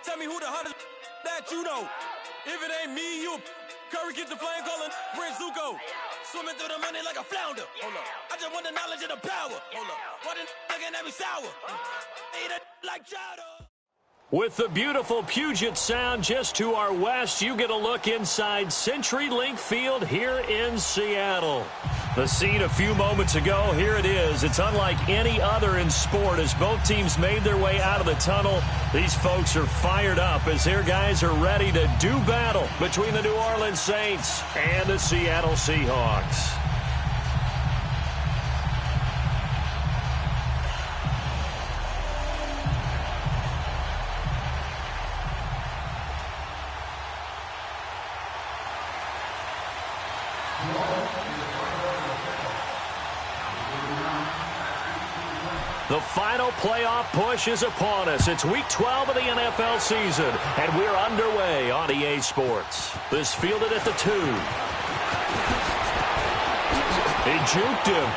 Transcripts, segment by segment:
Tell me who the hottest that you know. If it ain't me, you. Curry gets the flame calling. Prince Zuko. Swimming through the money like a flounder. Hold up. I just want the knowledge and the power. Hold up. Why the looking at me sour? Eat it like chowder. With the beautiful Puget Sound just to our west, you get a look inside CenturyLink Field here in Seattle. The scene a few moments ago, here it is. It's unlike any other in sport as both teams made their way out of the tunnel. These folks are fired up as their guys are ready to do battle between the New Orleans Saints and the Seattle Seahawks. The final playoff push is upon us. It's Week 12 of the NFL season, and we're underway on EA Sports. This fielded at the 2. He juked him.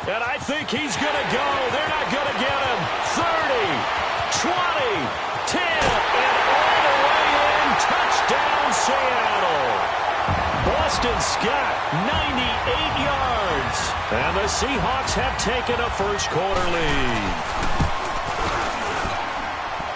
And I think he's going to go. They're not going to get him. 30, 20, 10, and all the way in. Touchdown, Seattle. Boston Scott, 98 yards. And the Seahawks have taken a first-quarter lead.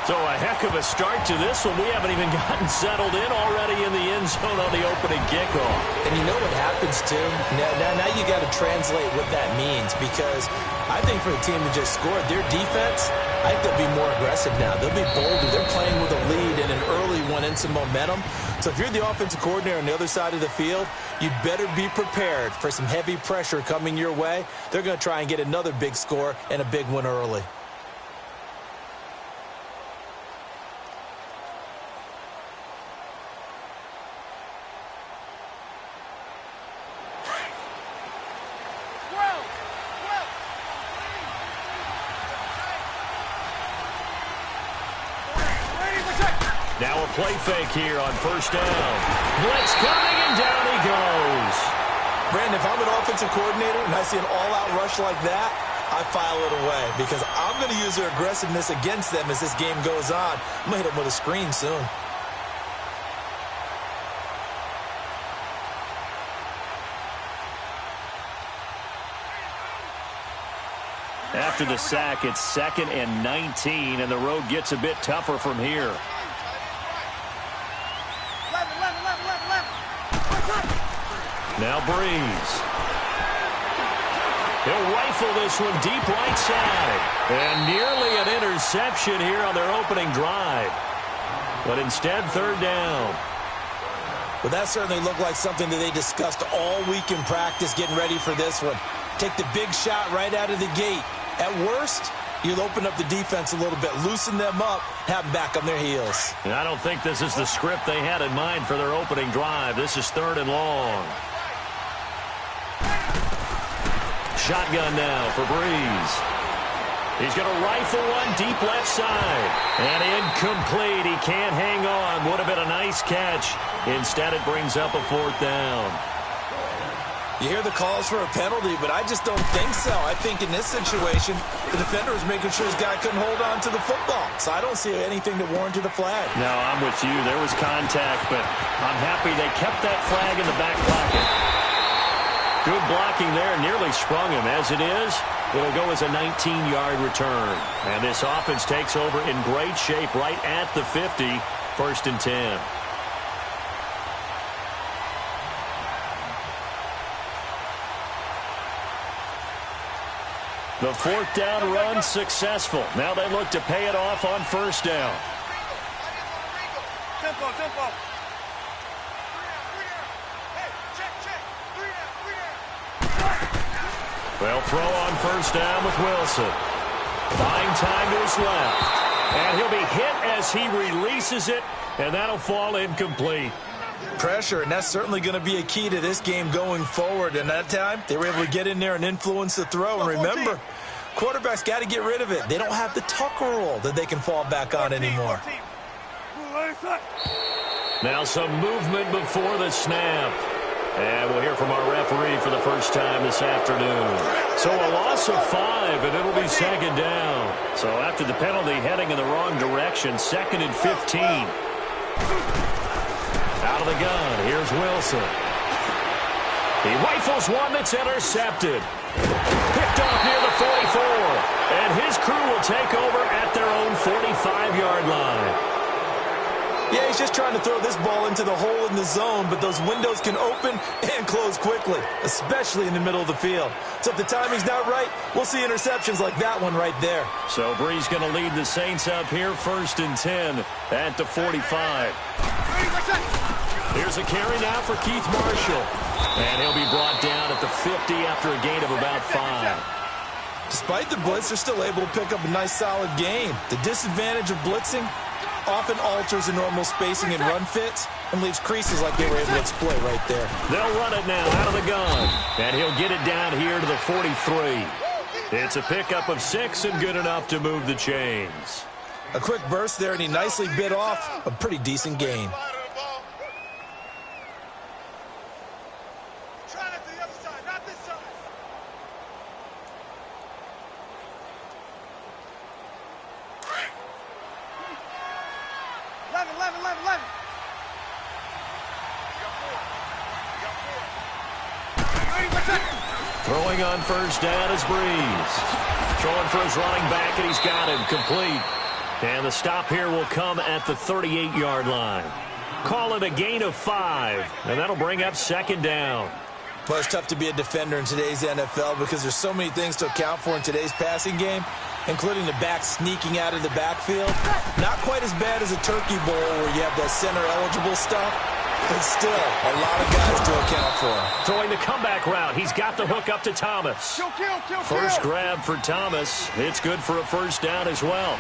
So a heck of a start to this one. We haven't even gotten settled in already in the end zone on the opening kickoff. And you know what happens, too? Now you got to translate what that means, because I think for the team that just scored, their defense, I think they'll be more aggressive now. They'll be bolder. They're playing with a lead and an early one and some momentum. So if you're the offensive coordinator on the other side of the field, you'd better be prepared for some heavy pressure coming your way. They're going to try and get another big score and a big one early. Now a play fake here on first down. Blitz coming, and down he goes. Brandon, if I'm an offensive coordinator and I see an all-out rush like that, I file it away because I'm going to use their aggressiveness against them as this game goes on. I'm going to hit them with a screen soon. After the sack, it's 2nd and 19, and the road gets a bit tougher from here. Now Breeze. He'll rifle this one deep right side. And nearly an interception here on their opening drive. But instead, 3rd down. Well, that certainly looked like something that they discussed all week in practice getting ready for this one. Take the big shot right out of the gate. At worst, you'll open up the defense a little bit, loosen them up, have them back on their heels. And I don't think this is the script they had in mind for their opening drive. This is 3rd and long. Shotgun now for Breeze. He's going to rifle one deep left side. And incomplete. He can't hang on. Would have been a nice catch. Instead, it brings up a 4th down. You hear the calls for a penalty, but I just don't think so. I think in this situation, the defender was making sure his guy couldn't hold on to the football. So I don't see anything that warranted a flag. No, I'm with you. There was contact, but I'm happy they kept that flag in the back pocket. Good blocking there. Nearly sprung him. As it is, it'll go as a 19-yard return. And this offense takes over in great shape right at the 50. 1st and 10. The 4th down run successful. Now they look to pay it off on 1st down. Tempo, tempo. Well, throw on 1st down with Wilson. Buying time to his left. And he'll be hit as he releases it, and that'll fall incomplete. Pressure, and that's certainly going to be a key to this game going forward. And that time, they were able to get in there and influence the throw. And remember, quarterbacks got to get rid of it. They don't have the Tucker rule that they can fall back on anymore. Now some movement before the snap. And we'll hear from our referee for the first time this afternoon. So a loss of 5, and it'll be second down. So after the penalty, heading in the wrong direction, 2nd and 15. Out of the gun, here's Wilson. He rifles one that's intercepted. Picked off near the 44. And his crew will take over at their own 45-yard line. Yeah, he's just trying to throw this ball into the hole in the zone, but those windows can open and close quickly, especially in the middle of the field. So if the timing's not right, we'll see interceptions like that one right there. So Brees going to lead the Saints up here, 1st and 10 at the 45. Here's a carry now for Keith Marshall. And he'll be brought down at the 50 after a gain of about 5. Despite the blitz, they're still able to pick up a nice solid gain. The disadvantage of blitzing often alters the normal spacing and run fits and leaves creases like they were able to exploit right there. They'll run it now out of the gun. And he'll get it down here to the 43. It's a pickup of 6 and good enough to move the chains. A quick burst there, and he nicely bit off a pretty decent gain. Throwing on first down is Brees. Throwing for his running back, and he's got him complete. And the stop here will come at the 38-yard line. Call it a gain of 5, and that'll bring up 2nd down. But it's tough to be a defender in today's NFL because there's so many things to account for in today's passing game, including the back sneaking out of the backfield. Not quite as bad as a turkey bowl where you have that center-eligible stuff, but still a lot of guys to account for. Throwing the comeback route. He's got the hook up to Thomas. First grab for Thomas. It's good for a 1st down as well.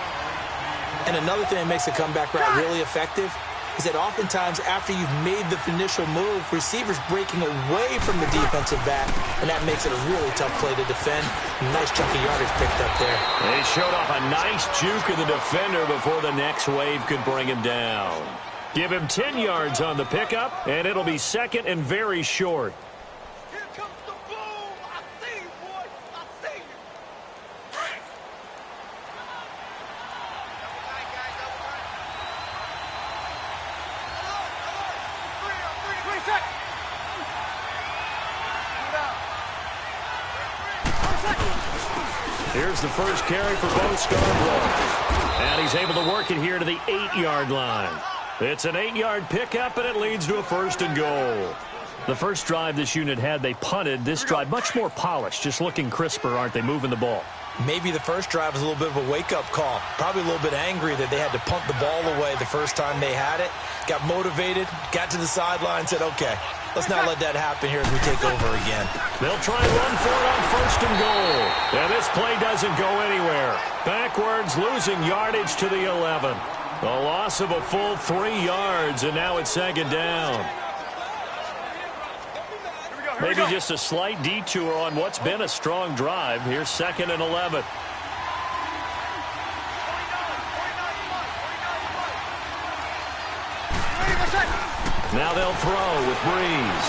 And another thing that makes a comeback route really effective is that oftentimes after you've made the initial move, receivers breaking away from the defensive back, and that makes it a really tough play to defend. Nice chunk of yardage picked up there. They showed off a nice juke of the defender before the next wave could bring him down. Give him 10 yards on the pickup, and it'll be 2nd and very short. Here comes the boom. I see you, boy. I see you. Here's the first carry for Bo Scarborough. And he's able to work it here to the 8-yard line. It's an 8-yard pickup, and it leads to a 1st and goal. The first drive this unit had, they punted. This drive, much more polished, just looking crisper, aren't they, moving the ball? Maybe the first drive was a little bit of a wake-up call. Probably a little bit angry that they had to punt the ball away the first time they had it. Got motivated, got to the sideline, said, okay, let's not let that happen here as we take over again. They'll try and run for it on 1st and goal. And this play doesn't go anywhere. Backwards, losing yardage to the 11. A loss of a full 3 yards, and now it's 2nd down. Maybe just a slight detour on what's been a strong drive. Here's 2nd and 11. Now they'll throw with Brees.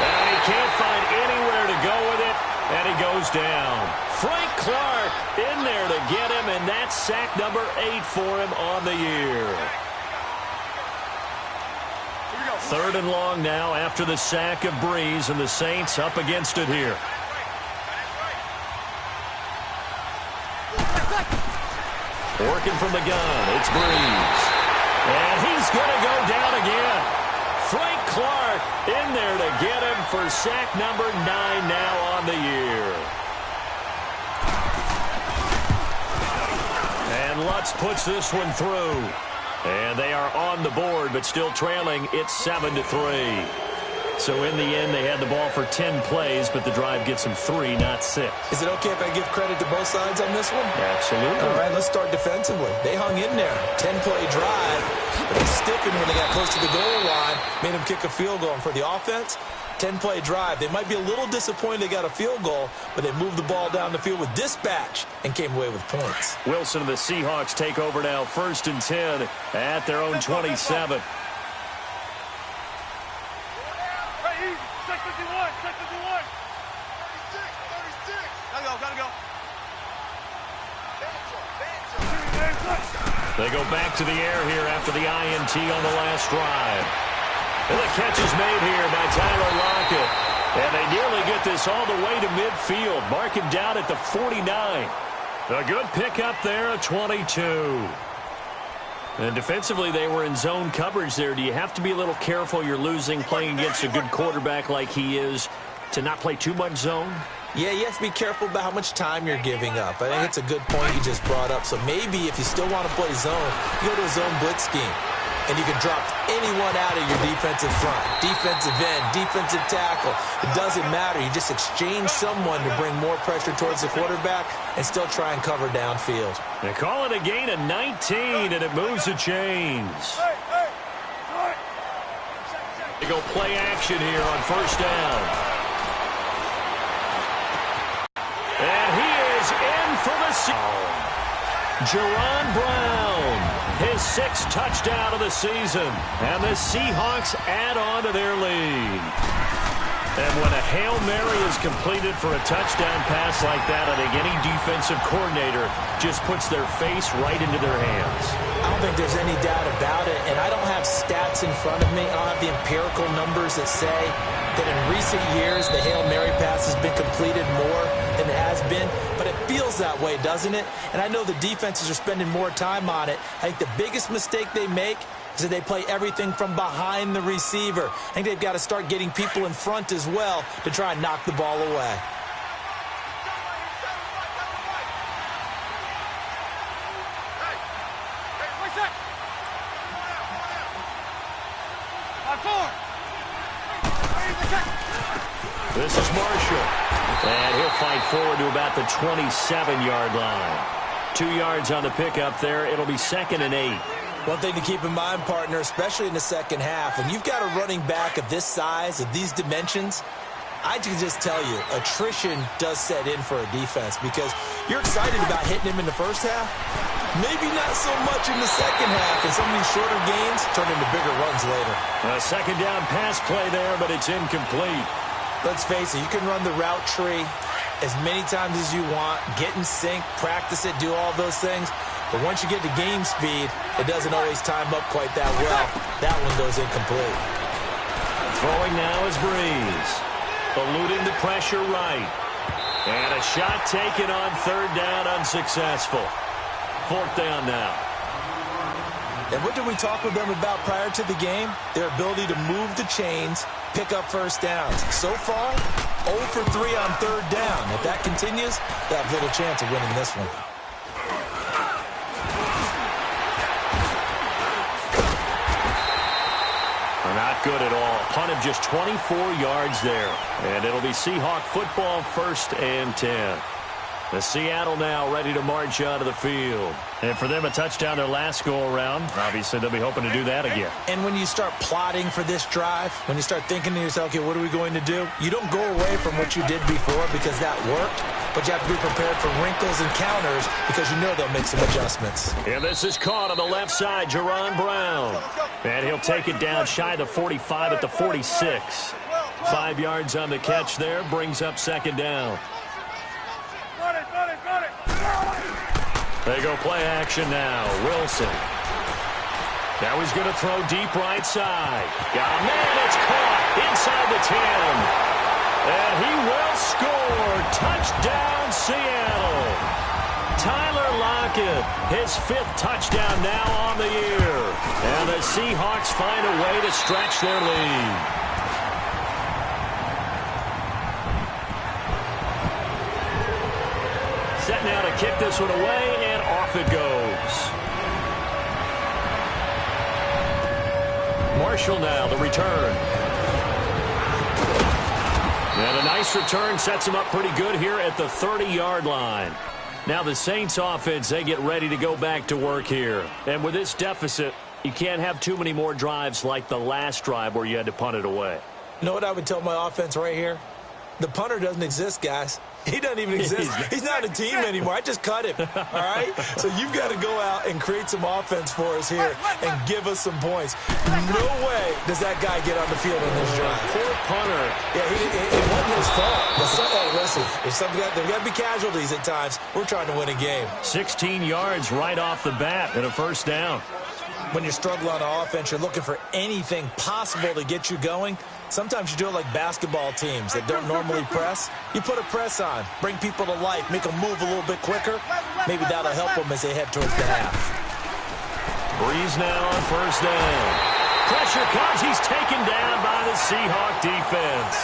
And he can't find anywhere to go with it, and he goes down. Frank Clark in there to get him, and that's sack number 8 for him on the year. 3rd and long now after the sack of Brees, and the Saints up against it here. Working from the gun, it's Brees. And he's going to go down again. Frank Clark in there to get him for sack number 9 now on the year. And Lutz puts this one through. And they are on the board, but still trailing. It's 7-3. So in the end, they had the ball for 10 plays, but the drive gets them 3, not 6. Is it okay if I give credit to both sides on this one? Absolutely. All right, let's start defensively. They hung in there. 10-play drive, but they stiffened when they got close to the goal line, made them kick a field goal. And for the offense, 10-play drive. They might be a little disappointed they got a field goal, but they moved the ball down the field with dispatch and came away with points. Wilson and the Seahawks take over now, 1st and 10 at their own 27. They go back to the air here after the INT on the last drive. And the catch is made here by Tyler Lockett. And they nearly get this all the way to midfield. Mark him down at the 49. A good pickup there, a 22. And defensively, they were in zone coverage there. Do you have to be a little careful? You're losing, playing against a good quarterback like he is, to not play too much zone? Yeah, you have to be careful about how much time you're giving up. I think it's a good point you just brought up. So maybe if you still want to play zone, you go to a zone blitz scheme. And you can drop anyone out of your defensive front, defensive end, defensive tackle. It doesn't matter. You just exchange someone to bring more pressure towards the quarterback and still try and cover downfield. They call it a gain of 19, and it moves the chains. They go play action here on first down. And he is in for the Jerron Brown. His 6th touchdown of the season. And the Seahawks add on to their lead. And when a Hail Mary is completed for a touchdown pass like that, I think any defensive coordinator just puts their face right into their hands. I don't think there's any doubt about it. And I don't have stats in front of me. I don't have the empirical numbers that say that in recent years the Hail Mary pass has been completed more than it has been. But it feels that way, doesn't it? And I know the defenses are spending more time on it. I think the biggest mistake they make is that they play everything from behind the receiver. I think they've got to start getting people in front as well to try and knock the ball away. This is Marshall. And he'll fight forward to about the 27-yard line. 2 yards on the pickup there. It'll be 2nd and 8. One thing to keep in mind, partner, especially in the second half, when you've got a running back of this size, of these dimensions, I can just tell you, attrition does set in for a defense because you're excited about hitting him in the first half. Maybe not so much in the second half, and some of these shorter gains turn into bigger runs later. A second down pass play there, but it's incomplete. Let's face it, you can run the route tree as many times as you want, get in sync, practice it, do all those things. But once you get to game speed, it doesn't always time up quite that well. That one goes incomplete. Throwing now is Breeze. Eluding the pressure right. And a shot taken on 3rd down, unsuccessful. 4th down now. And what did we talk with them about prior to the game? Their ability to move the chains, pick up first downs. So far, 0 for 3 on 3rd down. If that continues, they have little chance of winning this one. Not good at all. Punt of just 24 yards there. And it'll be Seahawk football, 1st and 10. The Seattle now ready to march out of the field. And for them, a touchdown their last go-around. Obviously, they'll be hoping to do that again. And when you start plotting for this drive, when you start thinking to yourself, okay, what are we going to do? You don't go away from what you did before because that worked. But you have to be prepared for wrinkles and counters because you know they'll make some adjustments. And this is caught on the left side, Jerron Brown. And he'll take it down shy of the 45 at the 46. 5 yards on the catch there, brings up 2nd down. They go play action now. Wilson. Now he's going to throw deep right side. Got a man, it's caught inside the 10. And he will score. Touchdown, Seattle. Tyler Lockett, his 5th touchdown now on the year. And the Seahawks find a way to stretch their lead. Set now to kick this one away, and off it goes. Marshall now, the return. And a nice return sets him up pretty good here at the 30-yard line. Now the Saints offense, they get ready to go back to work here. And with this deficit, you can't have too many more drives like the last drive where you had to punt it away. You know what I would tell my offense right here? The punter doesn't exist, guys. He doesn't even exist. He's not a team anymore. I just cut him, all right? So you've got to go out and create some offense for us here and give us some points. No way does that guy get on the field on this drive. Poor punter. Yeah, it wasn't his fault. But hey, listen, there's got to be casualties at times. We're trying to win a game. 16 yards right off the bat and a first down. When you're struggling on offense, you're looking for anything possible to get you going. Sometimes you do it like basketball teams that don't normally press. You put a press on, bring people to life, make them move a little bit quicker. Maybe that'll help them as they head towards the half. Breeze now on first down. Pressure comes. He's taken down by the Seahawk defense.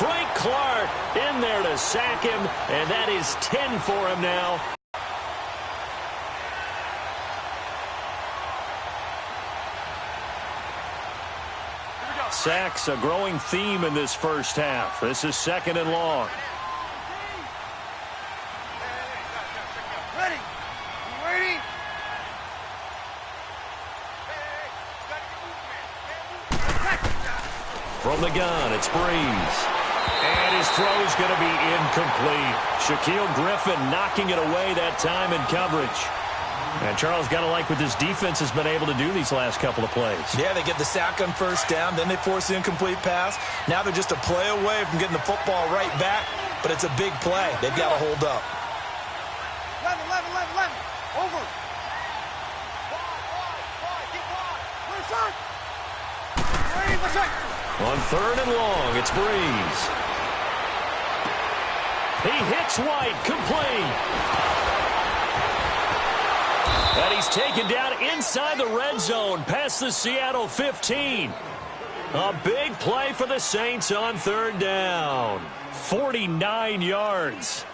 Frank Clark in there to sack him, and that is 10 for him now. Sacks, a growing theme in this first half. This is second and long. Ready? From the gun, it's Breeze. And his throw's going to be incomplete. Shaquille Griffin knocking it away that time in coverage. And Charles, got to like what this defense has been able to do these last couple of plays. Yeah, they get the sack on first down, then they force the incomplete pass. Now they're just a play away from getting the football right back, but it's a big play. They've got to hold up. 11. Over. On third and long, it's Breeze. He hits White, complete. And he's taken down inside the red zone past the Seattle 15. A big play for the Saints on third down. 49 yards.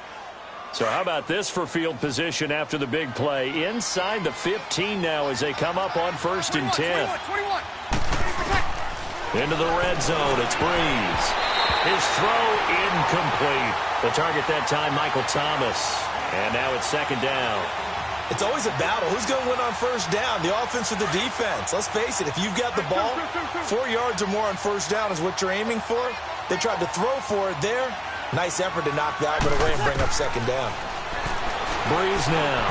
So how about this for field position after the big play? Inside the 15 now as they come up on first and 10. 21. Into the red zone, it's Breeze. His throw incomplete. The target that time, Michael Thomas. And now it's second down. It's always a battle. Who's going to win on first down, the offense or the defense? Let's face it, if you've got the ball, 4 yards or more on first down is what you're aiming for. They tried to throw for it there. Nice effort to knock that one away and bring up second down. Breeze now.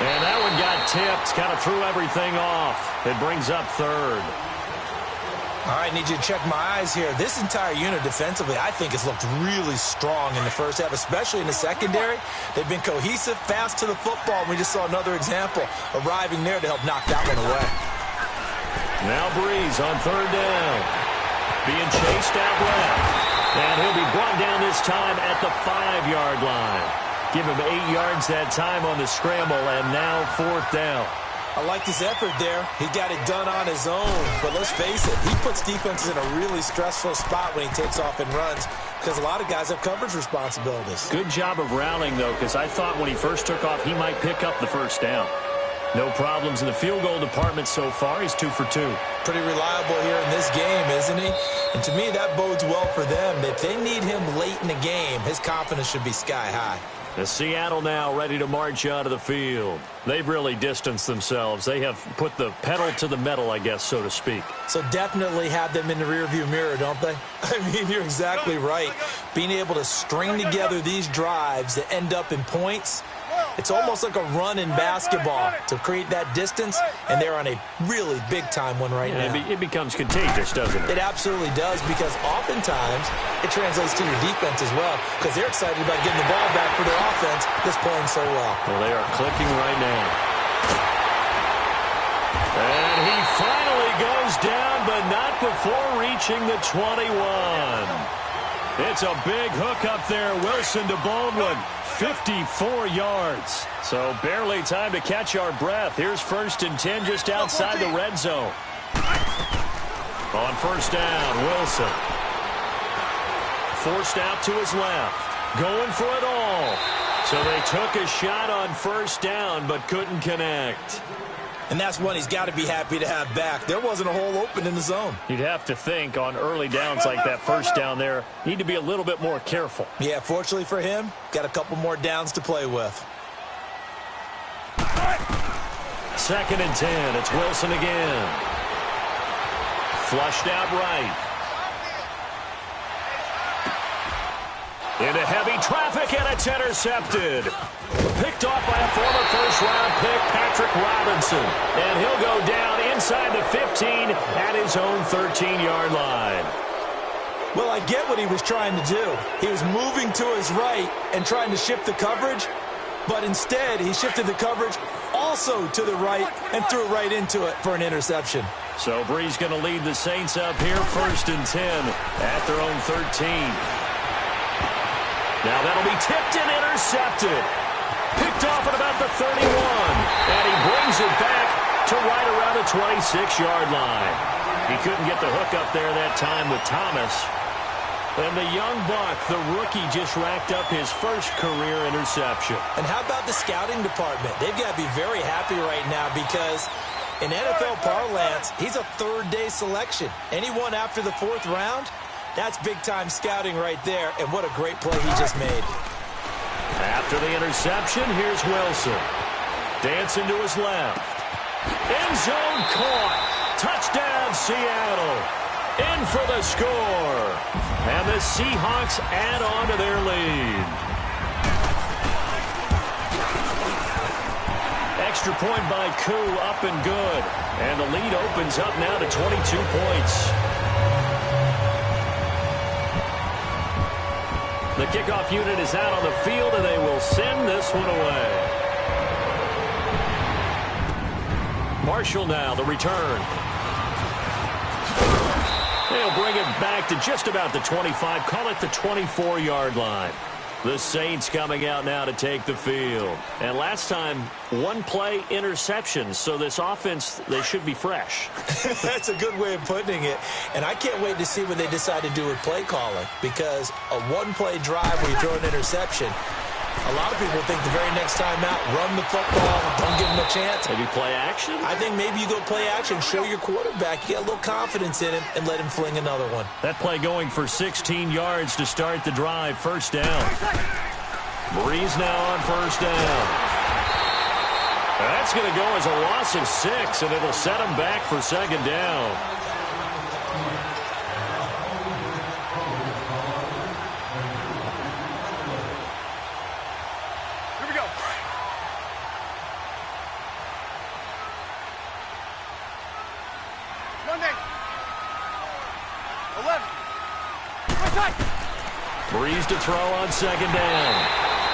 And that one got tipped, kind of threw everything off. It brings up third. All right, need you to check my eyes here. This entire unit defensively, I think, has looked really strong in the first half, especially in the secondary. They've been cohesive, fast to the football. We just saw another example arriving there to help knock that one away. Now Breeze on third down. Being chased out left. And he'll be brought down this time at the 5-yard line. Give him 8 yards that time on the scramble, and now fourth down. I like his effort there. He got it done on his own. But let's face it, he puts defenses in a really stressful spot when he takes off and runs because a lot of guys have coverage responsibilities. Good job of rallying, though, because I thought when he first took off, he might pick up the first down. No problems in the field goal department so far. He's 2 for 2. Pretty reliable here in this game, isn't he? And to me, that bodes well for them. If they need him late in the game, his confidence should be sky high. The Seattle now ready to march out of the field. They've really distanced themselves. They have put the pedal to the metal, I guess, so to speak. So definitely have them in the rearview mirror, don't they? I mean, you're exactly right. Being able to string together these drives that end up in points, it's almost like a run in basketball to create that distance, and they're on a really big-time one right now. It becomes contagious, doesn't it? It absolutely does, because oftentimes it translates to your defense as well, because they're excited about getting the ball back for their offense that's playing so well. Well, they are clicking right now. And he finally goes down, but not before reaching the 21. It's a big hook up there. Wilson to Baldwin. 54 yards. So barely time to catch our breath. Here's first and 10 just outside the red zone. On first down, Wilson. Forced out to his left. Going for it all. So they took a shot on first down but couldn't connect. And that's one he's got to be happy to have back. There wasn't a hole open in the zone. You'd have to think on early downs like that first down there, need to be a little bit more careful. Yeah, fortunately for him, got a couple more downs to play with. Second and 10. It's Wilson again. Flushed out right. Into heavy traffic, and it's intercepted. Picked off by a former first-round pick, Patrick Robinson. And he'll go down inside the 15 at his own 13-yard line. Well, I get what he was trying to do. He was moving to his right and trying to shift the coverage, but instead he shifted the coverage also to the right and threw it right into it for an interception. So Bree's going to lead the Saints up here, 1st and 10 at their own 13. Now that'll be tipped and intercepted. Picked off at about the 31. And he brings it back to right around the 26-yard line. He couldn't get the hook up there that time with Thomas. And the young buck, the rookie, just racked up his first career interception. And how about the scouting department? They've got to be very happy right now because in NFL parlance, he's a third-day selection. Anyone after the 4th round, that's big-time scouting right there, and what a great play he just made. After the interception, here's Wilson. Dancing to his left. End zone caught. Touchdown, Seattle. In for the score. And the Seahawks add on to their lead. Extra point by Koo, up and good. And the lead opens up now to 22 points. The kickoff unit is out on the field, and they will send this one away. Marshall now, the return. They'll bring it back to just about the 25, call it the 24-yard line. The Saints coming out now to take the field. And last time, one-play interception, so this offense, they should be fresh. That's a good way of putting it. And I can't wait to see what they decide to do with play calling, because a one-play drive where you throw an interception, a lot of people think the very next time out, run the football, don't give them a chance. Maybe play action? I think maybe you go play action, show your quarterback, you get a little confidence in him, and let him fling another one. That play going for 16 yards to start the drive, 1st down. Breeze now on 1st down. That's going to go as a loss of 6, and it'll set him back for 2nd down. Breeze to throw on 2nd down.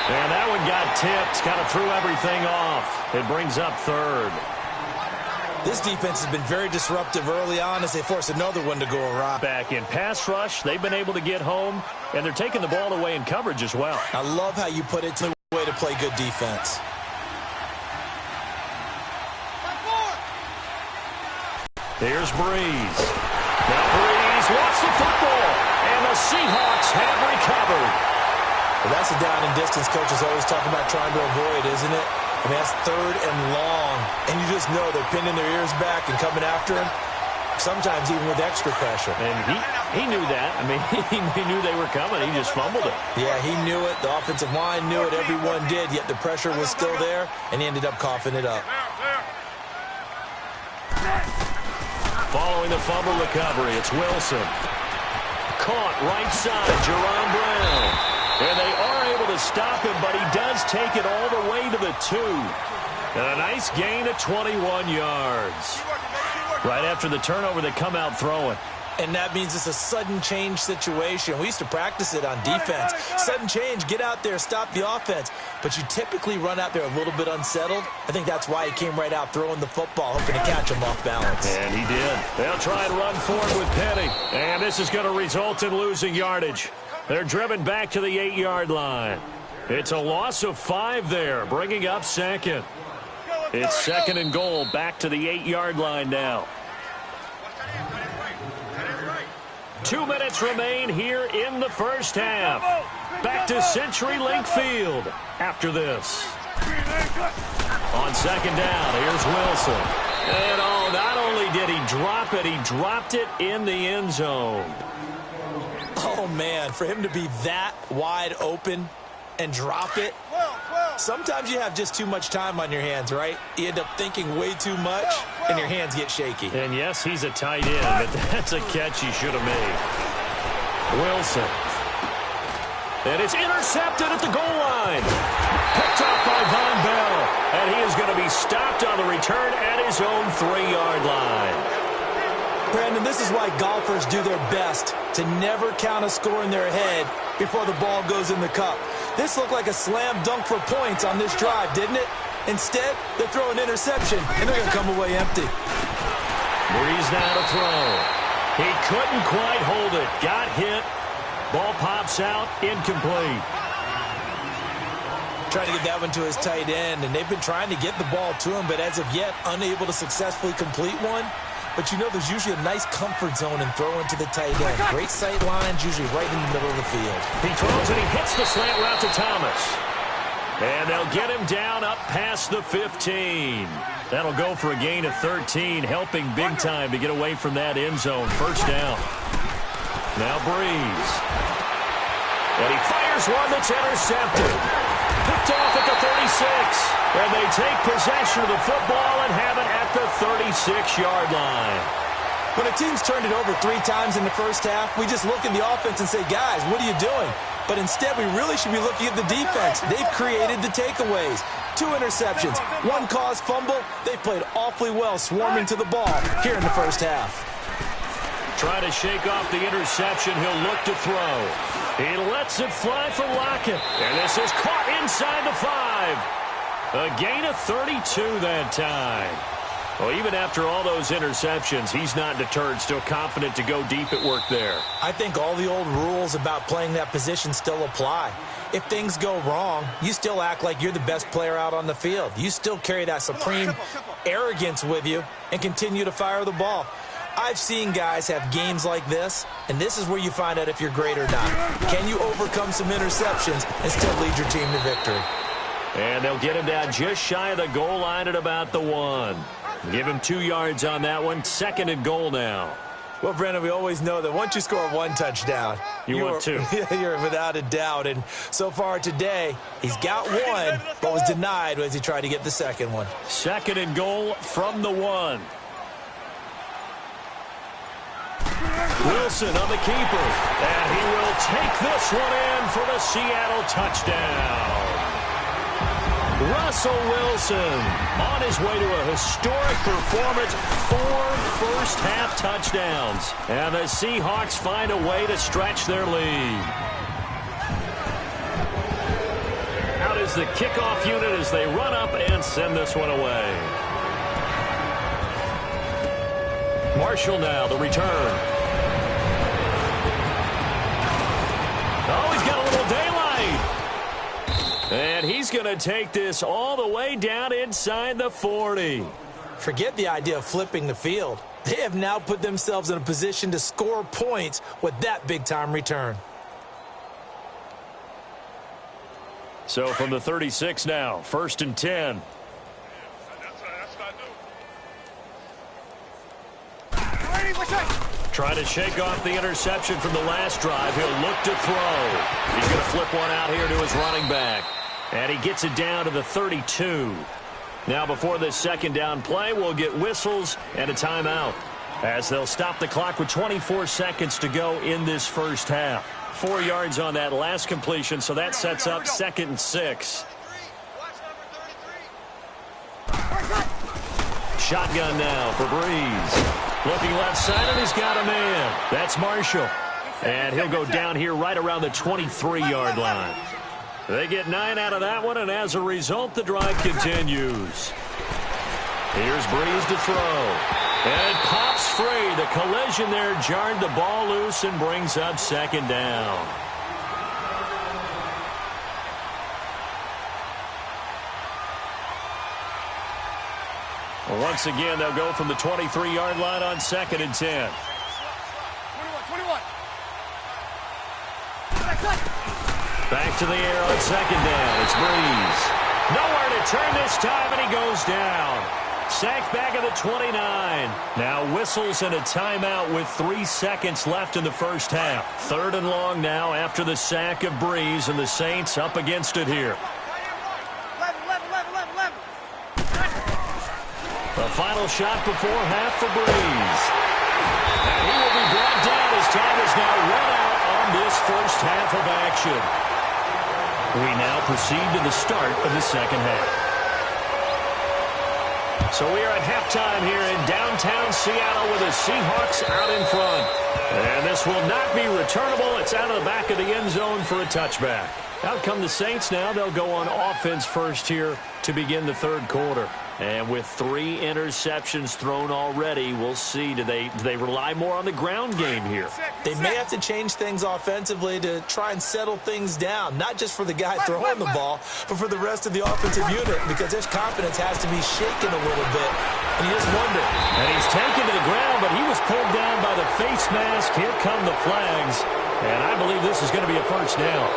And that one got tipped, kind of threw everything off. It brings up 3rd. This defense has been very disruptive early on as they force another one to go awry. Back in pass rush, they've been able to get home, and they're taking the ball away in coverage as well. I love how you put it to the way to play good defense. Here's Breeze. Now Breeze wants the football, and the Seahawks have recovered. Well, that's a down and distance coaches always talk about trying to avoid, isn't it? I mean, that's 3rd and long, and you just know they're pinning their ears back and coming after him, sometimes even with extra pressure. And he knew that. I mean, he knew they were coming. He just fumbled it. Yeah, he knew it. The offensive line knew it. Everyone did, yet the pressure was still there, and he ended up coughing it up. Following the fumble recovery, it's Wilson. Caught right side, Jerron Brown. And they are able to stop him, but he does take it all the way to the 2. And a nice gain of 21 yards. Right after the turnover, they come out throwing. And that means it's a sudden change situation. We used to practice it on defense. Sudden change, get out there, stop the offense. But you typically run out there a little bit unsettled. I think that's why he came right out throwing the football, hoping to catch him off balance. And he did. They'll try and run forward with Penny. And this is going to result in losing yardage. They're driven back to the 8-yard line. It's a loss of 5 there, bringing up 2nd. It's 2nd and goal, back to the 8-yard line now. 2 minutes remain here in the first half. Back to CenturyLink Field after this. On 2nd down, here's Wilson. And not only did he drop it, he dropped it in the end zone. Oh, man, for him to be that wide open and drop it. Sometimes you have just too much time on your hands, right? You end up thinking way too much, and your hands get shaky. And yes, he's a tight end, but that's a catch he should have made. Wilson. And it's intercepted at the goal line. Picked off by Von Bell. And he is going to be stopped on the return at his own 3-yard line. Brandon, this is why golfers do their best to never count a score in their head before the ball goes in the cup. This looked like a slam dunk for points on this drive, didn't it? Instead, they throw an interception, and they're going to come away empty. Breeze now to throw. He couldn't quite hold it. Got hit. Ball pops out. Incomplete. Trying to get that one to his tight end, and they've been trying to get the ball to him, but as of yet, unable to successfully complete one. But you know there's usually a nice comfort zone in throwing to the tight end. Great sight lines, usually right in the middle of the field. He throws and he hits the slant route to Thomas. And they'll get him down up past the 15. That'll go for a gain of 13, helping big time to get away from that end zone. First down. Now Breeze. And he fires one that's intercepted. Picked off at the 36. And they take possession of the football and have it at the 36-yard line. When a team's turned it over 3 times in the first half, we just look at the offense and say, guys, what are you doing? But instead, we really should be looking at the defense. They've created the takeaways. 2 interceptions, 1 caused fumble. They played awfully well swarming to the ball here in the first half. Try to shake off the interception. He'll look to throw. He lets it fly for Lockett. And this is caught inside the 5. A gain of 32 that time. Well, even after all those interceptions, he's not deterred, still confident to go deep at work there. I think all the old rules about playing that position still apply. If things go wrong, you still act like you're the best player out on the field. You still carry that supreme arrogance with you and continue to fire the ball. I've seen guys have games like this, and this is where you find out if you're great or not. Can you overcome some interceptions and still lead your team to victory? And they'll get him down just shy of the goal line at about the 1. Give him 2 yards on that one. 2nd and goal now. Well, Brendan, we always know that once you score 1 touchdown, want 2. You're without a doubt. And so far today, he's got 1, but was denied as he tried to get the 2nd one. 2nd and goal from the 1. Wilson on the keeper. And he will take this one in for the Seattle touchdown. Russell Wilson on his way to a historic performance, 4 first-half touchdowns. And the Seahawks find a way to stretch their lead. Out is the kickoff unit as they run up and send this one away. Marshall now, the return. Oh, he's got a little daylight. And he's going to take this all the way down inside the 40. Forget the idea of flipping the field. They have now put themselves in a position to score points with that big-time return. So from the 36 now, 1st and 10. Try to shake off the interception from the last drive. He'll look to throw. He's going to flip one out here to his running back. And he gets it down to the 32. Now before this 2nd down play, we'll get whistles and a timeout, as they'll stop the clock with 24 seconds to go in this first half. 4 yards on that last completion, so that sets up 2nd and 6. Shotgun now for Breeze. Looking left side, and he's got a man. That's Marshall. And he'll go down here right around the 23-yard line. They get 9 out of that one, and as a result, the drive continues. Here's Breeze to throw. And it pops free. The collision there jarred the ball loose and brings up 2nd down. Well, once again, they'll go from the 23-yard line on 2nd and 10. 21. Back to the air on 2nd down. It's Breeze. Nowhere to turn this time, and he goes down. Sacked back at the 29. Now whistles and a timeout with 3 seconds left in the first half. 3rd and long now after the sack of Breeze, and the Saints up against it here. 11. The final shot before half for Breeze. And he will be brought down as time is now run out on this first half of action. We now proceed to the start of the second half. So we are at halftime here in downtown Seattle with the Seahawks out in front. And this will not be returnable. It's out of the back of the end zone for a touchback. Out come the Saints now. They'll go on offense first here to begin the third quarter. And with 3 interceptions thrown already, we'll see. Do they rely more on the ground game here? They may have to change things offensively to try and settle things down, not just for the guy throwing the ball, but for the rest of the offensive unit, because their confidence has to be shaken a little bit. And you just wonder. And he's taken to the ground, but he was pulled down by the face mask. Here come the flags. And I believe this is going to be a first down.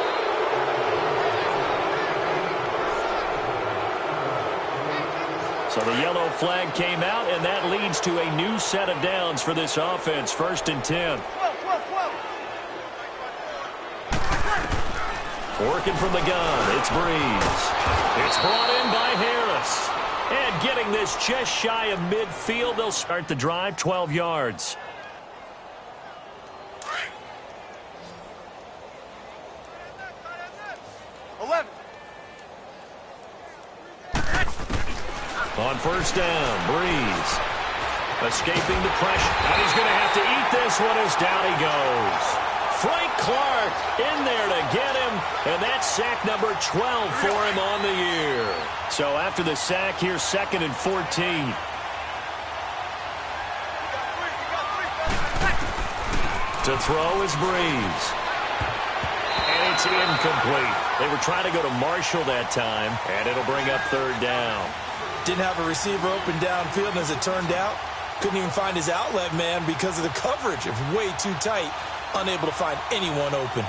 So the yellow flag came out, and that leads to a new set of downs for this offense. 1st and 10. Working from the gun, it's Breeze. It's brought in by Harris. And getting this just shy of midfield, they'll start the drive 12 yards. On first down, Breeze. Escaping the pressure. And he's going to have to eat this one as down he goes. Frank Clark in there to get him. And that's sack number 12 for him on the year. So after the sack, here's 2nd and 14. To throw is Breeze. And it's incomplete. They were trying to go to Marshall that time. And it'll bring up 3rd down. Didn't have a receiver open downfield, and as it turned out, couldn't even find his outlet man because of the coverage. It was way too tight, unable to find anyone open.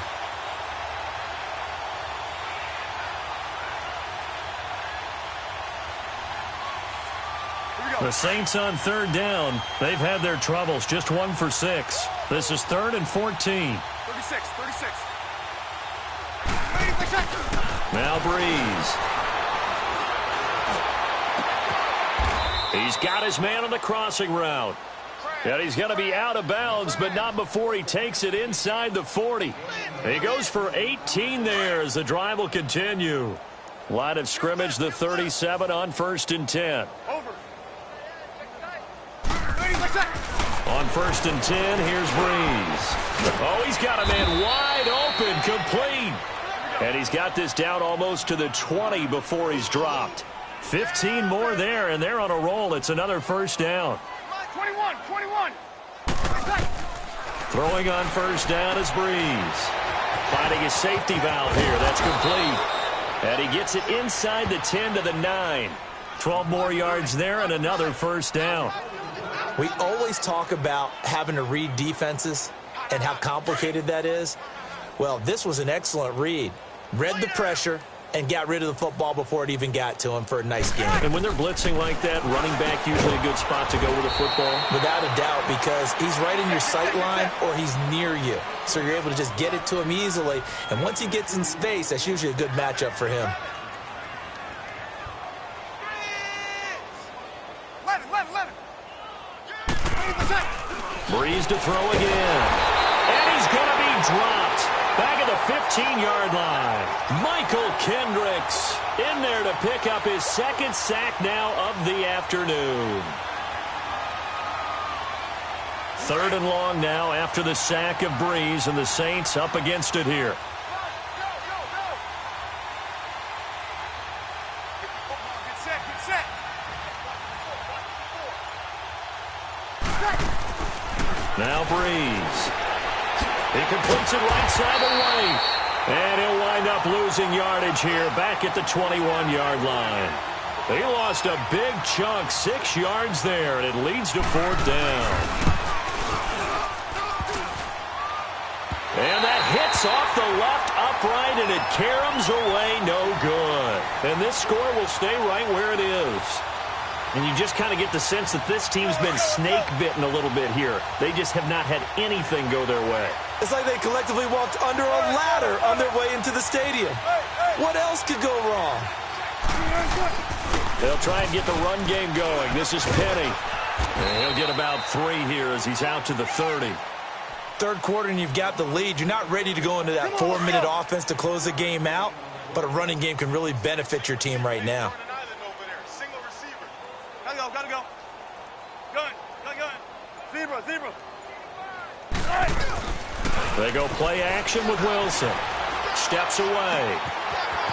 The Saints on 3rd down. They've had their troubles, just 1 for 6. This is 3rd and 14. 36. Now Breeze. He's got his man on the crossing route. And he's going to be out of bounds, but not before he takes it inside the 40. He goes for 18 there as the drive will continue. Line of scrimmage, the 37 on 1st and 10. On 1st and 10, here's Breeze. Oh, he's got a man wide open, complete. And he's got this down almost to the 20 before he's dropped. 15 more there, and they're on a roll. It's another first down. 21. Throwing on first down is Breeze. Finding his safety valve here. That's complete. And he gets it inside the 10 to the 9. 12 more yards there and another first down. We always talk about having to read defenses and how complicated that is. Well, this was an excellent read. Read the pressure and got rid of the football before it even got to him for a nice game. And when they're blitzing like that, running back usually a good spot to go with the football? Without a doubt, because he's right in your sight line or he's near you. So you're able to just get it to him easily. And once he gets in space, that's usually a good matchup for him. Breeze to throw again. And he's going to be dropped. Back at the 15-yard line. Michael Kendricks in there to pick up his 2nd sack now of the afternoon. 3rd and long now after the sack of Breeze, and the Saints up against it here. Now Breeze. He completes it right side of the lane. And he'll wind up losing yardage here back at the 21-yard line. He lost a big chunk, 6 yards there, and it leads to 4th down. And that hits off the left upright, and it caroms away, no good. And this score will stay right where it is. And you just kind of get the sense that this team's been snake-bitten a little bit here. They just have not had anything go their way. It's like they collectively walked under a ladder on their way into the stadium. What else could go wrong? They'll try and get the run game going. This is Penny. And he'll get about 3 here as he's out to the 30. Third quarter and you've got the lead. You're not ready to go into that 4-minute offense to close the game out. but a running game can really benefit your team right now. Gotta go. Gun. Zebra. They go play action with Wilson. Steps away.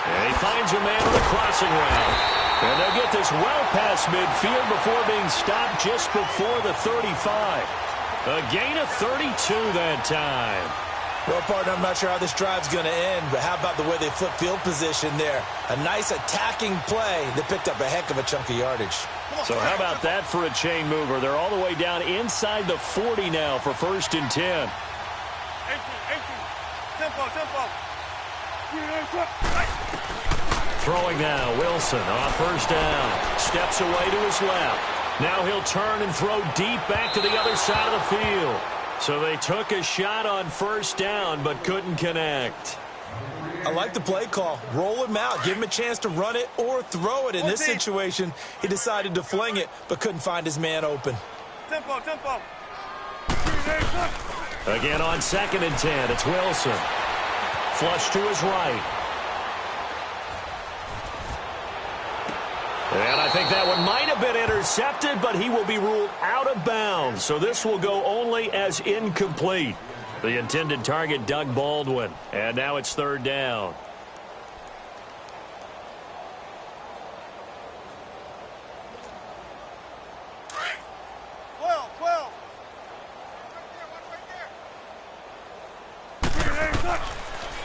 And he finds a man on the crossing route. And they'll get this well past midfield before being stopped just before the 35. A gain of 32 that time. Well, partner, I'm not sure how this drive's going to end, but how about the way they flip field position there? A nice attacking play that picked up a heck of a chunk of yardage. So how about that for a chain mover? They're all the way down inside the 40 now for 1st and 10. 18. Tempo. Throwing now, Wilson on 1st down. Steps away to his left. Now he'll turn and throw deep back to the other side of the field. So they took a shot on 1st down but couldn't connect. I like the play call. Roll him out. Give him a chance to run it or throw it. In this situation, he decided to fling it but couldn't find his man open. Tempo. Again on 2nd and 10, it's Wilson. Flush to his right. And I think that one might have been intercepted, but he will be ruled out of bounds. So this will go only as incomplete. The intended target, Doug Baldwin. And now it's 3rd down.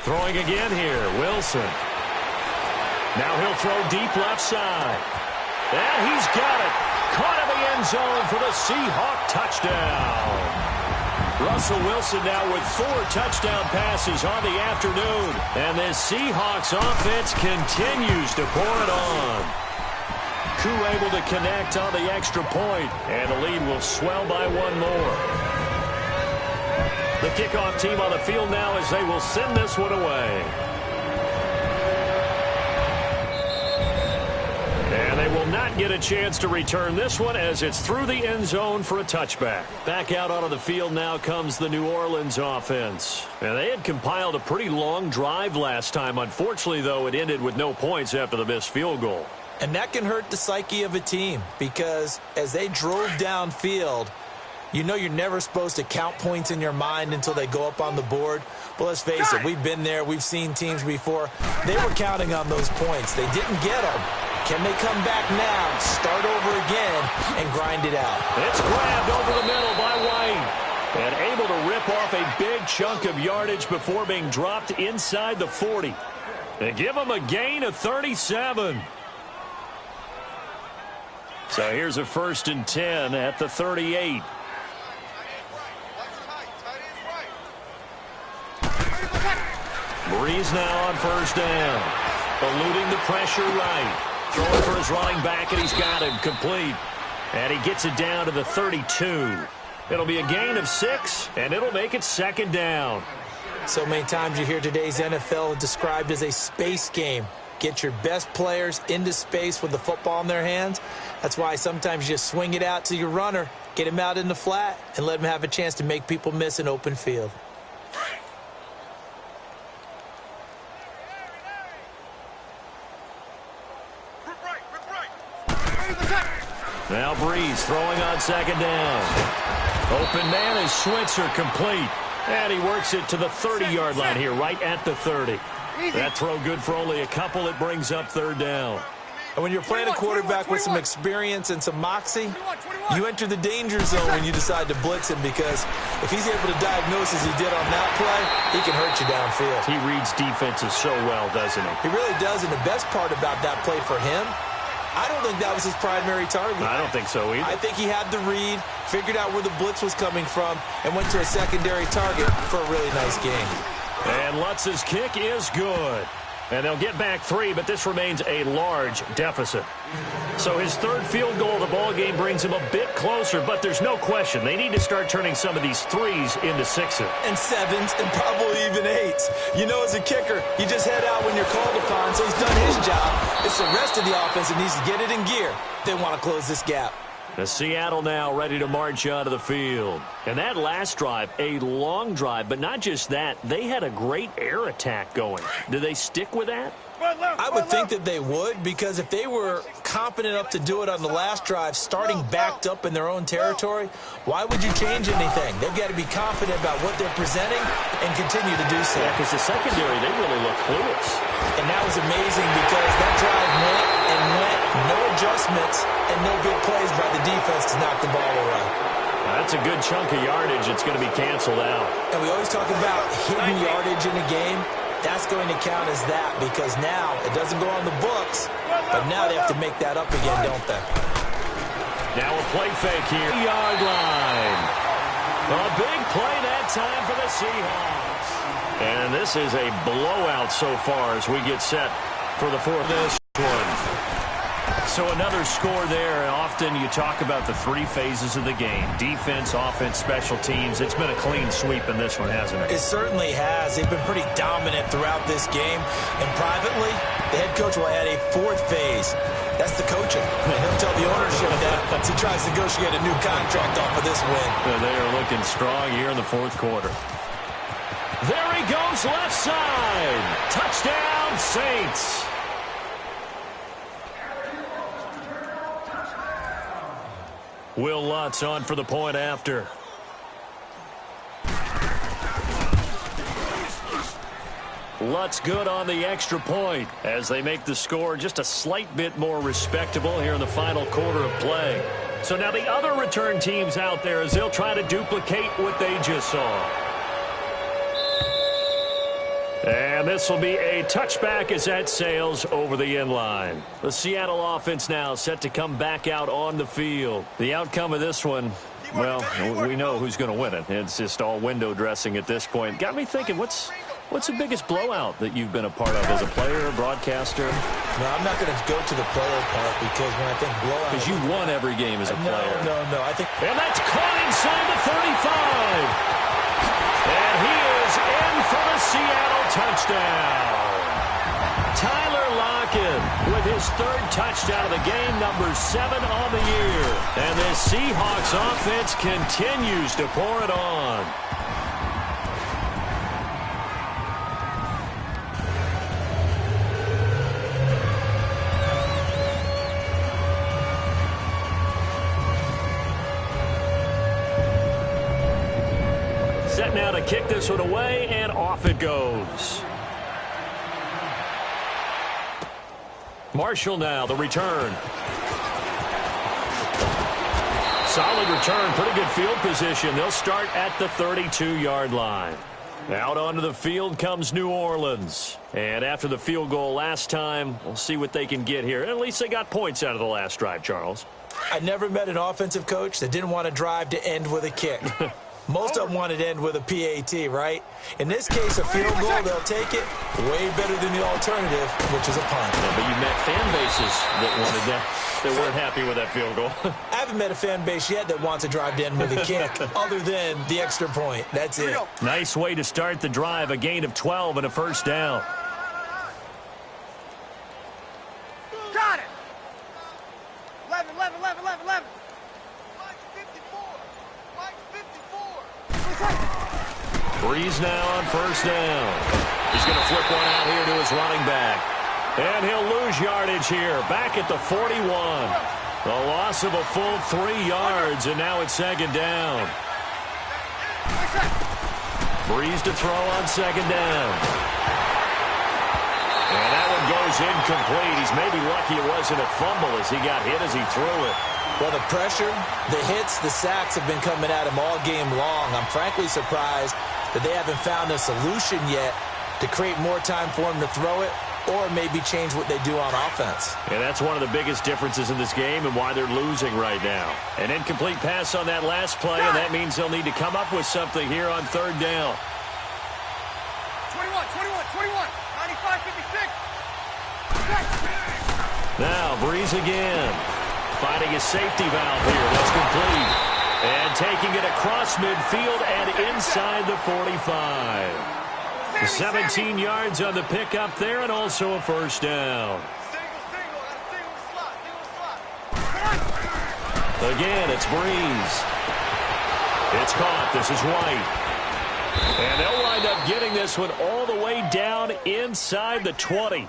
Throwing again here, Wilson. Now he'll throw deep left side. And he's got it. Caught in the end zone for the Seahawk touchdown. Russell Wilson now with 4 touchdown passes on the afternoon. And this Seahawks offense continues to pour it on. Koo able to connect on the extra point. And the lead will swell by 1 more. The kickoff team on the field now as they will send this one away. And they will not get a chance to return this one as it's through the end zone for a touchback. Back out onto the field now comes the New Orleans offense. And they had compiled a pretty long drive last time. Unfortunately, though, it ended with no points after the missed field goal. And that can hurt the psyche of a team because as they drove downfield, you know you're never supposed to count points in your mind until they go up on the board. But let's face it, we've been there. We've seen teams before. They were counting on those points. They didn't get them. Can they come back now, start over again, and grind it out? It's grabbed over the middle by White. And able to rip off a big chunk of yardage before being dropped inside the 40. They give them a gain of 37. So here's a 1st and 10 at the 38. Breeze now on 1st down. Eluding the pressure right. Throwing for his running back, and he's got him complete. And he gets it down to the 32. It'll be a gain of 6, and it'll make it 2nd down. So many times you hear today's NFL described as a space game. Get your best players into space with the football in their hands. That's why sometimes you just swing it out to your runner, get him out in the flat, and let him have a chance to make people miss an open field. Now Breeze throwing on 2nd down. Open man is Switzer complete. And he works it to the 30-yard line here, right at the 30. That throw good for only a couple. It brings up 3rd down. And when you're playing a quarterback with some experience and some moxie, you enter the danger zone when you decide to blitz him because if he's able to diagnose as he did on that play, he can hurt you downfield. He reads defenses so well, doesn't he? He really does, and the best part about that play for him, I don't think that was his primary target. I don't think so either. I think he had the read, figured out where the blitz was coming from, and went to a secondary target for a really nice game. And Lutz's kick is good. And they'll get back 3, but this remains a large deficit. So his 3rd field goal of the ball game brings him a bit closer, but there's no question they need to start turning some of these 3s into 6s. And 7s, and probably even 8s. You know, as a kicker, you just head out when you're called upon, so he's done his job. It's the rest of the offense that needs to get it in gear. They want to close this gap. The Seattle now ready to march onto the field. And that last drive, a long drive, but not just that. They had a great air attack going. Do they stick with that? I would think that they would, because if they were confident enough to do it on the last drive, starting backed up in their own territory, why would you change anything? They've got to be confident about what they're presenting and continue to do so. Yeah, because the secondary, they really look clueless. And that was amazing because that drive went and went, no adjustments, and no big plays by the defense to knock the ball away. That's a good chunk of yardage. It's going to be canceled out. And we always talk about hidden yardage in a game. That's going to count as that because now it doesn't go on the books, but now they have to make that up again, don't they? Now a play fake here. Yard line. A big play that time for the Seahawks. And this is a blowout so far as we get set for the fourth one. So another score there. Often you talk about the three phases of the game. Defense, offense, special teams. It's been a clean sweep in this one, hasn't it? It certainly has. They've been pretty dominant throughout this game. And privately, the head coach will add a fourth phase. That's the coaching. And he'll tell the ownership that as he tries to negotiate a new contract off of this win. They are looking strong here in the fourth quarter. There he goes, left side. Touchdown, Saints. Will Lutz on for the point after. Lutz good on the extra point as they make the score just a slight bit more respectable here in the final quarter of play. So now the other return teams out there as they'll try to duplicate what they just saw. And this will be a touchback as that sails over the end line. The Seattle offense now set to come back out on the field. The outcome of this one, well, we know who's going to win it. It's just all window dressing at this point. Got me thinking, what's the biggest blowout that you've been a part of as a player, broadcaster? No, I'm not going to go to the player part because when I think blowout... Because you won every game as a player. No. I think... And that's caught inside the 35. And he is in for the Seattle touchdown. Tyler Lockett with his third touchdown of the game, number 7 on the year. And the Seahawks offense continues to pour it on. Set now to kick this one away, and off it goes. Marshall now, the return. Solid return, pretty good field position. They'll start at the 32-yard line. Out onto the field comes New Orleans. And after the field goal last time, we'll see what they can get here. At least they got points out of the last drive, Charles. I never met an offensive coach that didn't want to drive to end with a kick. Most of them wanted to end with a PAT, right? In this case, a field goal, they'll take it. Way better than the alternative, which is a punt. Yeah, but you met fan bases that wanted that, that weren't happy with that field goal. I haven't met a fan base yet that wants to drive to end with a kick, other than the extra point. That's it. Nice way to start the drive, a gain of 12 and a first down. Got it! 11. Breeze now on first down. He's going to flip one out here to his running back. And he'll lose yardage here. Back at the 41. The loss of a full 3 yards, and now it's second down. Breeze to throw on second down. And that one goes incomplete. He's maybe lucky it wasn't a fumble as he got hit as he threw it. Well, the pressure, the hits, the sacks have been coming at him all game long. I'm frankly surprised that they haven't found a solution yet to create more time for him to throw it or maybe change what they do on offense. And that's one of the biggest differences in this game and why they're losing right now. An incomplete pass on that last play, and that means they'll need to come up with something here on third down. 21, 95, 56. Now, Breeze again. Finding a safety valve here. That's complete. And taking it across midfield and inside the 45. 17 yards on the pickup there and also a first down. Again, it's Breeze. It's caught. This is White. And they'll wind up getting this one all the way down inside the 20.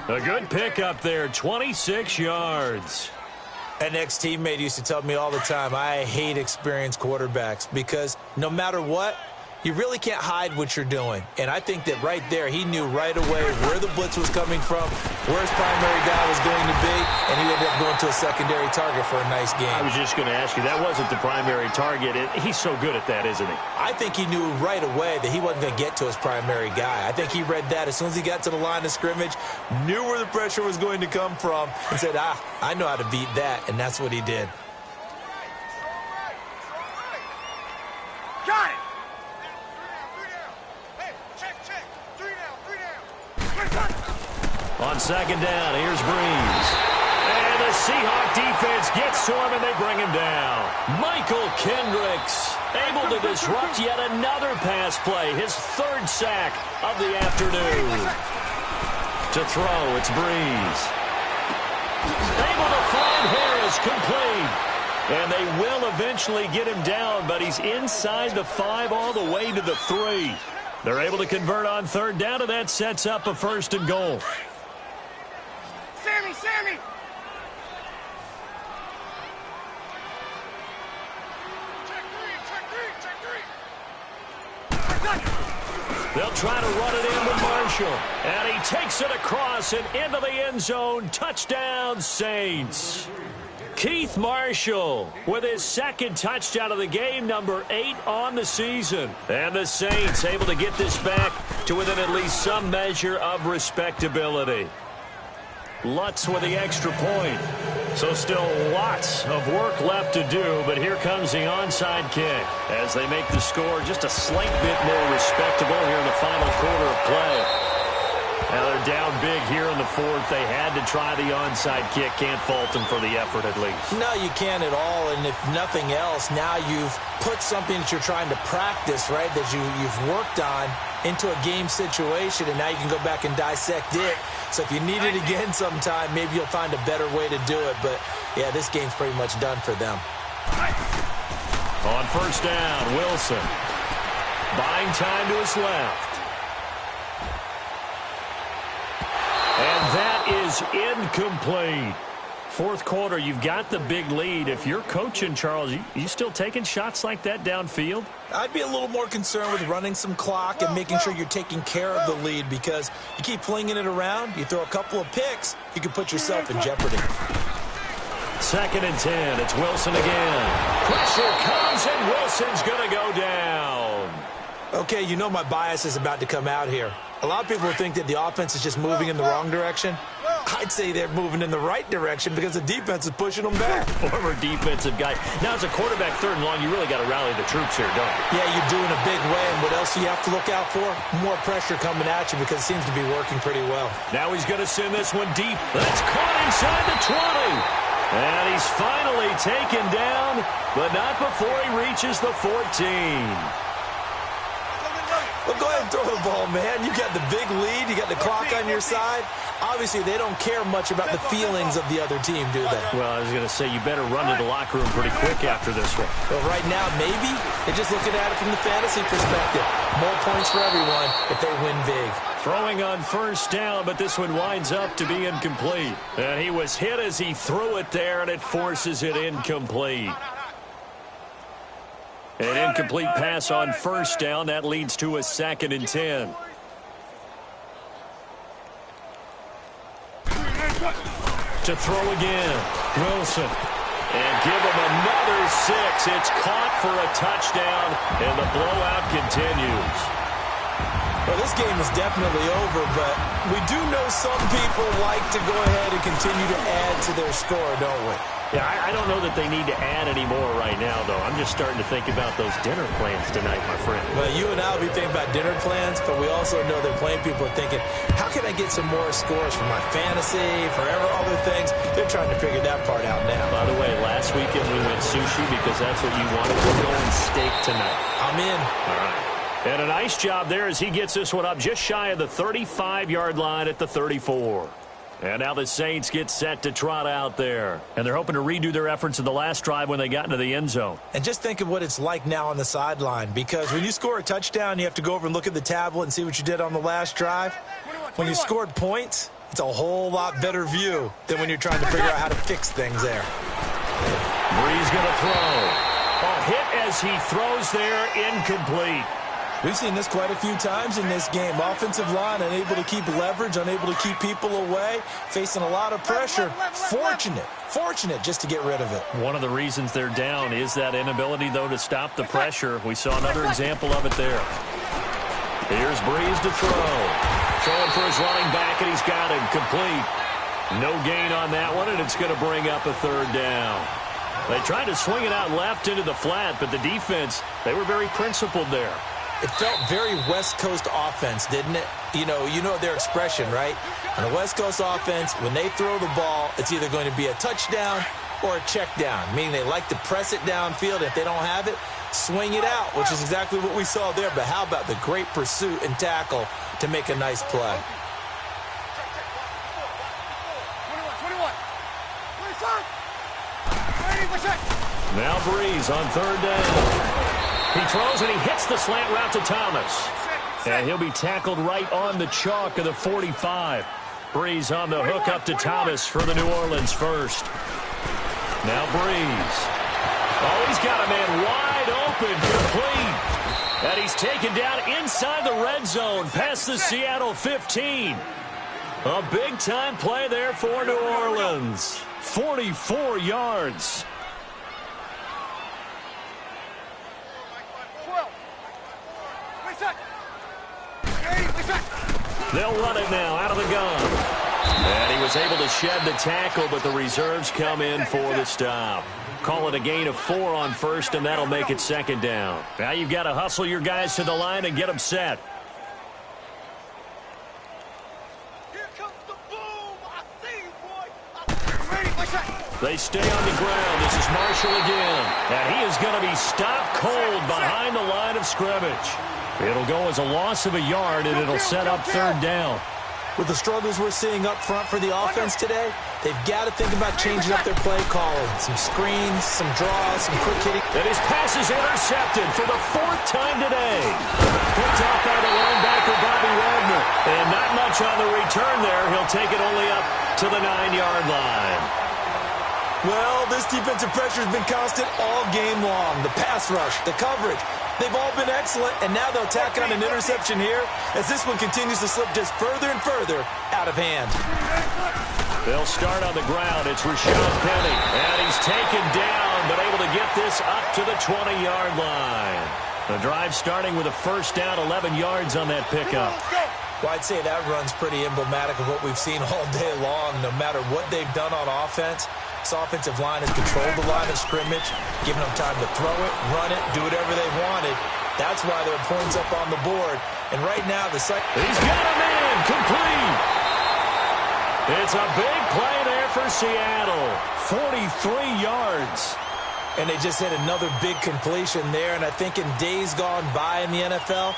A good pickup there, 26 yards. An ex-teammate used to tell me all the time, I hate experienced quarterbacks because no matter what, you really can't hide what you're doing. And I think that right there, he knew right away where the blitz was coming from, where his primary guy was going to be, and he ended up going to a secondary target for a nice game. I was just going to ask you, that wasn't the primary target. He's so good at that, isn't he? I think he knew right away that he wasn't going to get to his primary guy. I think he read that as soon as he got to the line of scrimmage, knew where the pressure was going to come from, and said, I know how to beat that, and that's what he did. Got it! On second down, here's Breeze. And the Seahawk defense gets to him, and they bring him down. Michael Kendricks able to disrupt yet another pass play, his third sack of the afternoon. To throw, it's Breeze. Able to find Harris, complete. And they will eventually get him down, but he's inside the 5 all the way to the 3. They're able to convert on third down, and that sets up a 1st and goal. Sammy! They'll try to run it in with Marshall. And he takes it across and into the end zone. Touchdown, Saints. Keith Marshall with his second touchdown of the game, number 8 on the season. And the Saints able to get this back to within at least some measure of respectability. Lutz with the extra point. So still lots of work left to do, but here comes the onside kick as they make the score just a slight bit more respectable here in the final quarter of play. Now they're down big here in the 4th. They had to try the onside kick. Can't fault them for the effort at least. No, you can't at all, and if nothing else, now you've put something that you're trying to practice, right, that you've worked on into a game situation, and now you can go back and dissect it. So if you need it again sometime, maybe you'll find a better way to do it. But, yeah, this game's pretty much done for them. On first down, Wilson. Buying time to his left. And that is incomplete. 4th quarter, you've got the big lead. If you're coaching, Charles, you still taking shots like that downfield? I'd be a little more concerned with running some clock and making sure you're taking care of the lead, because you keep flinging it around, you throw a couple of picks, you can put yourself in jeopardy. 2nd and 10. It's Wilson again. Pressure comes, and Wilson's going to go down. Okay, you know my bias is about to come out here. A lot of people think that the offense is just moving in the wrong direction. I'd say they're moving in the right direction because the defense is pushing them back. Former defensive guy. Now, as a quarterback, 3rd and long, you really got to rally the troops here, don't you? Yeah, you do in a big way. And what else do you have to look out for? More pressure coming at you because it seems to be working pretty well. Now he's going to send this one deep. That's caught inside the 20. And he's finally taken down, but not before he reaches the 14. Well, go ahead and throw the ball, man. You got the big lead. You got the clock on your side. Obviously, they don't care much about the feelings of the other team, do they? Well, I was going to say, you better run to the locker room pretty quick after this one. Well, right now, maybe. They're just looking at it from the fantasy perspective. More points for everyone if they win big. Throwing on first down, but this one winds up to be incomplete. And he was hit as he threw it there, and it forces it incomplete. An incomplete pass on first down. That leads to a 2nd and 10. To throw again. Wilson. And give him another 6. It's caught for a touchdown, and the blowout continues. Well, this game is definitely over, but we do know some people like to go ahead and continue to add to their score, don't we? Yeah, I don't know that they need to add any more right now, though. I'm just starting to think about those dinner plans tonight, my friend. Well, you and I will be thinking about dinner plans, but we also know that plenty of people are thinking, how can I get some more scores for my fantasy, for other things? They're trying to figure that part out now. By the way, last weekend we went sushi because that's what you wanted. We're going steak tonight. I'm in. All right. And a nice job there as he gets this one up just shy of the 35-yard line at the 34. And now the Saints get set to trot out there. And they're hoping to redo their efforts in the last drive when they got into the end zone. And just think of what it's like now on the sideline, because when you score a touchdown, you have to go over and look at the tablet and see what you did on the last drive. When you scored points, It's a whole lot better view than when you're trying to figure out how to fix things there. Brees going to throw. A hit as he throws there, incomplete. We've seen this quite a few times in this game. Offensive line unable to keep leverage, unable to keep people away, facing a lot of pressure. Fortunate just to get rid of it. One of the reasons they're down is that inability, though, to stop the pressure. We saw another example of it there. Here's Brees to throw. Throwing for his running back, and he's got him complete. No gain on that one, and it's going to bring up a third down. They tried to swing it out left into the flat, but the defense, they were very principled there. It felt very West Coast offense, didn't it? You know their expression, right? On the West Coast offense, when they throw the ball, it's either going to be a touchdown or a check down, meaning they like to press it downfield. If they don't have it, swing it out, which is exactly what we saw there. But how about the great pursuit and tackle to make a nice play? 21. Now Brees on third down. He throws and he hits the slant route to Thomas. And he'll be tackled right on the chalk of the 45. Brees on the hook up to Thomas for the New Orleans first. Now Brees. Oh, he's got a man wide open, complete. And he's taken down inside the red zone past the Seattle 15. A big-time play there for New Orleans. 44 yards. They'll run it now out of the gun. And he was able to shed the tackle, but the reserves come in for the stop. Call it a gain of 4 on first, and that'll make it second down. Now you've got to hustle your guys to the line and get them set. Here comes the boom. I see you, boy. Ready, They stay on the ground. This is Marshall again. And he is going to be stopped cold behind the line of scrimmage. It'll go as a loss of a yard, and it'll set up third down. With the struggles we're seeing up front for the offense today, they've got to think about changing up their play calling. Some screens, some draws, some quick hitting. And his pass is intercepted for the 4th time today. Picked off by the linebacker, Bobby Wagner. And not much on the return there. He'll take it only up to the 9-yard line. Well, this defensive pressure has been constant all game long. The pass rush, the coverage, they've all been excellent, and now they'll tack on an interception here as this one continues to slip just further and further out of hand. They'll start on the ground. It's Rashad Penny, and he's taken down, but able to get this up to the 20-yard line. The drive starting with a first down, 11 yards on that pickup. Well, I'd say that run's pretty emblematic of what we've seen all day long. No matter what they've done on offense, this offensive line has controlled the line of scrimmage, giving them time to throw it, run it, do whatever they wanted. That's why there are points up on the board. And right now, he's got a man complete. It's a big play there for Seattle. 43 yards. And they just hit another big completion there. And I think in days gone by in the NFL,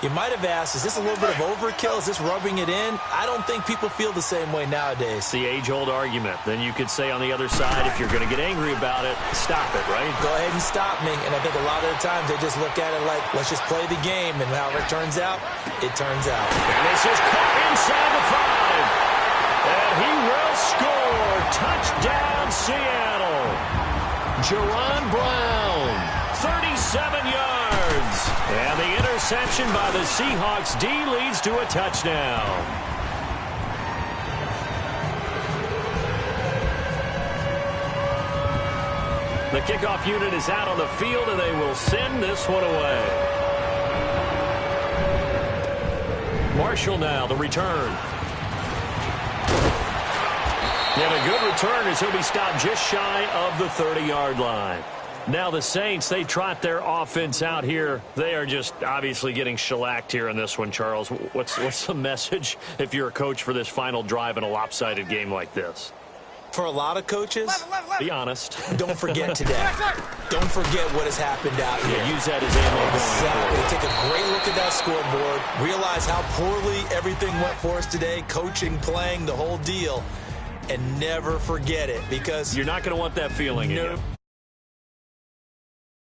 you might have asked, is this a little bit of overkill? Is this rubbing it in? I don't think people feel the same way nowadays. The age-old argument. Then you could say on the other side, if you're going to get angry about it, stop it, right? Go ahead and stop me. And I think a lot of the times they just look at it like, let's just play the game. And however it turns out, it turns out. And this is caught inside the 5. And he will score. Touchdown, Seattle. Jerron Brown, 37 yards. And the interception by the Seahawks D leads to a touchdown. The kickoff unit is out on the field, and they will send this one away. Marshall now, the return. And a good return as he'll be stopped just shy of the 30-yard line. Now the Saints, they trot their offense out here. They are just obviously getting shellacked here in this one, Charles. What's the message if you're a coach for this final drive in a lopsided game like this? For a lot of coaches, be honest. Don't forget today. Don't forget what has happened out here. Yeah, use that as ammo. Exactly. Take a great look at that scoreboard. Realize how poorly everything went for us today. Coaching, playing, the whole deal. And never forget it, because you're not going to want that feeling again.